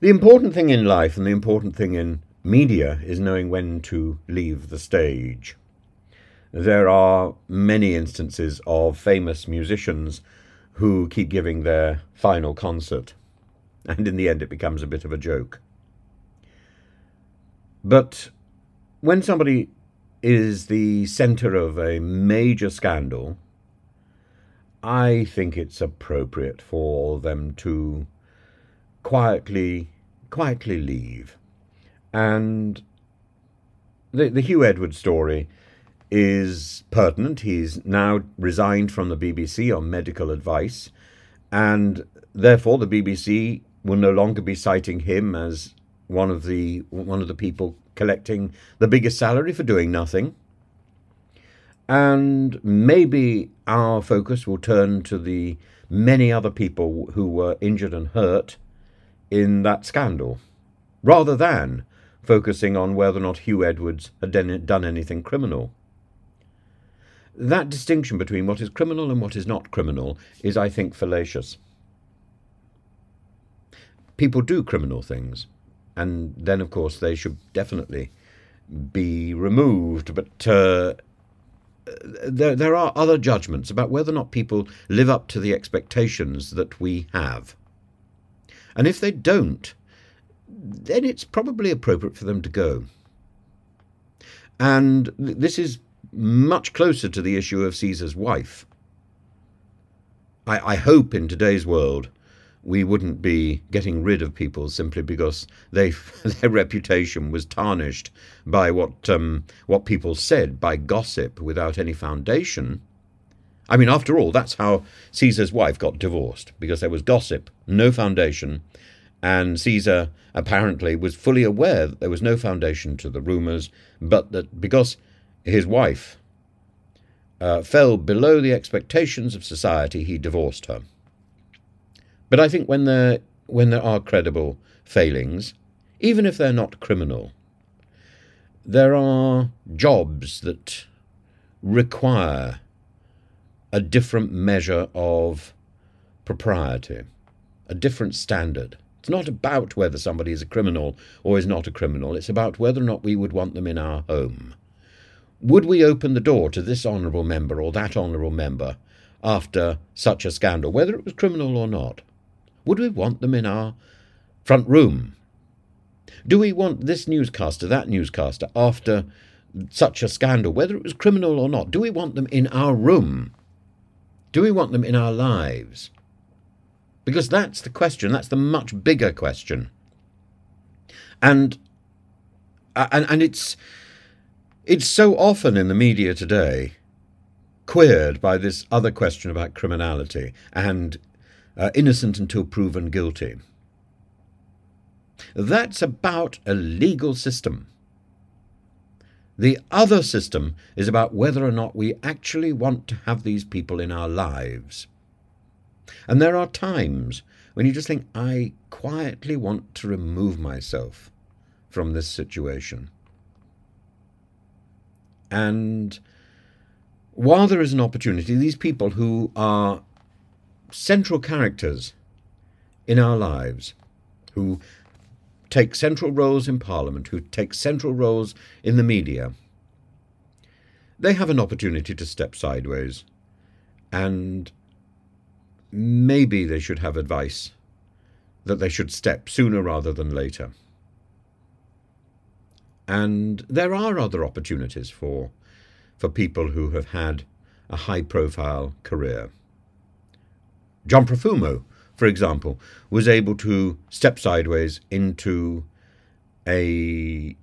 The important thing in life and the important thing in media is knowing when to leave the stage. There are many instances of famous musicians who keep giving their final concert, and in the end it becomes a bit of a joke. But when somebody is the centre of a major scandal, I think it's appropriate for them to quietly leave. And the Huw Edwards story is pertinent. He's now resigned from the BBC on medical advice, and therefore the BBC will no longer be citing him as one of the people collecting the biggest salary for doing nothing. And maybe our focus will turn to the many other people who were injured and hurt in that scandal, rather than focusing on whether or not Huw Edwards had done anything criminal. That distinction between what is criminal and what is not criminal is, I think, fallacious. People do criminal things, and then, of course, they should definitely be removed. But there are other judgments about whether or not people live up to the expectations that we have. And if they don't, then it's probably appropriate for them to go. And this is much closer to the issue of Caesar's wife. I hope in today's world we wouldn't be getting rid of people simply because their reputation was tarnished by what people said, by gossip without any foundation. I mean, after all, that's how Caesar's wife got divorced, because there was gossip, no foundation, and Caesar apparently was fully aware that there was no foundation to the rumours, but that because his wife fell below the expectations of society, he divorced her. But I think when there are credible failings, even if they're not criminal, there are jobs that require a different measure of propriety, a different standard. It's not about whether somebody is a criminal or is not a criminal. It's about whether or not we would want them in our home. Would we open the door to this honourable member or that honourable member after such a scandal, whether it was criminal or not? Would we want them in our front room? Do we want this newscaster, that newscaster, after such a scandal, whether it was criminal or not? Do we want them in our room? Do we want them in our lives? Because that's the question. That's the much bigger question. And it's so often in the media today queered by this other question about criminality and innocent until proven guilty. That's about a legal system. The other system is about whether or not we actually want to have these people in our lives. And there are times when you just think, I quietly want to remove myself from this situation. And while there is an opportunity, these people who are central characters in our lives, who take central roles in Parliament, who take central roles in the media, they have an opportunity to step sideways, and maybe they should have advice that they should step sooner rather than later. And there are other opportunities for people who have had a high-profile career. John Profumo, for example, was able to step sideways into a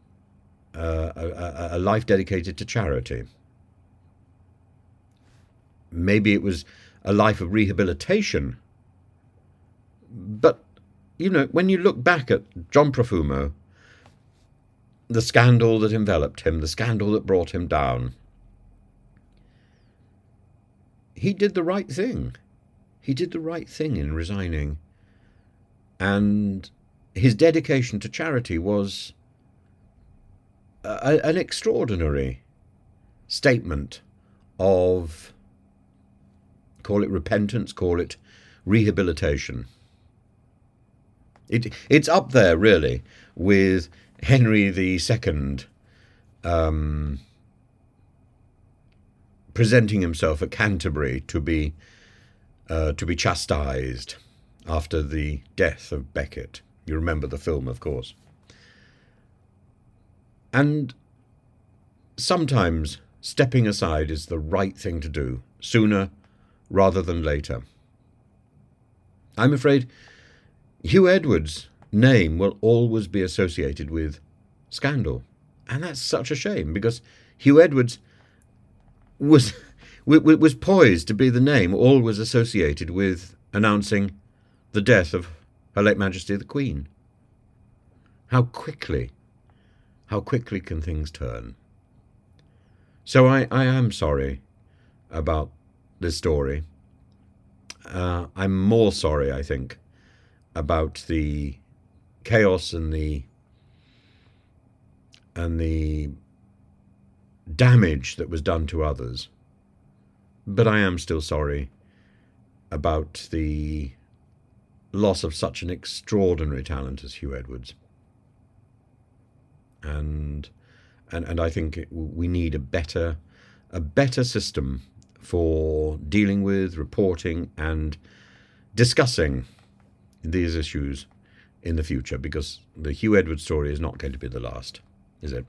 life dedicated to charity. Maybe it was a life of rehabilitation. But, you know, when you look back at John Profumo, the scandal that enveloped him, the scandal that brought him down, he did the right thing. He did the right thing in resigning. And his dedication to charity was an extraordinary statement of, call it repentance, call it rehabilitation. It's up there really with Henry II presenting himself at Canterbury to be chastised after the death of Becket. You remember the film, of course. And sometimes stepping aside is the right thing to do, sooner rather than later. I'm afraid Huw Edwards' name will always be associated with scandal. And that's such a shame, because Huw Edwards was poised to be the name always associated with announcing the death of Her late Majesty the Queen. How quickly can things turn? So I am sorry about this story. I'm more sorry, I think, about the chaos and the damage that was done to others. But I am still sorry about the loss of such an extraordinary talent as Huw Edwards. And I think we need a better system for dealing with, reporting, and discussing these issues in the future, because the Huw Edwards story is not going to be the last, is it?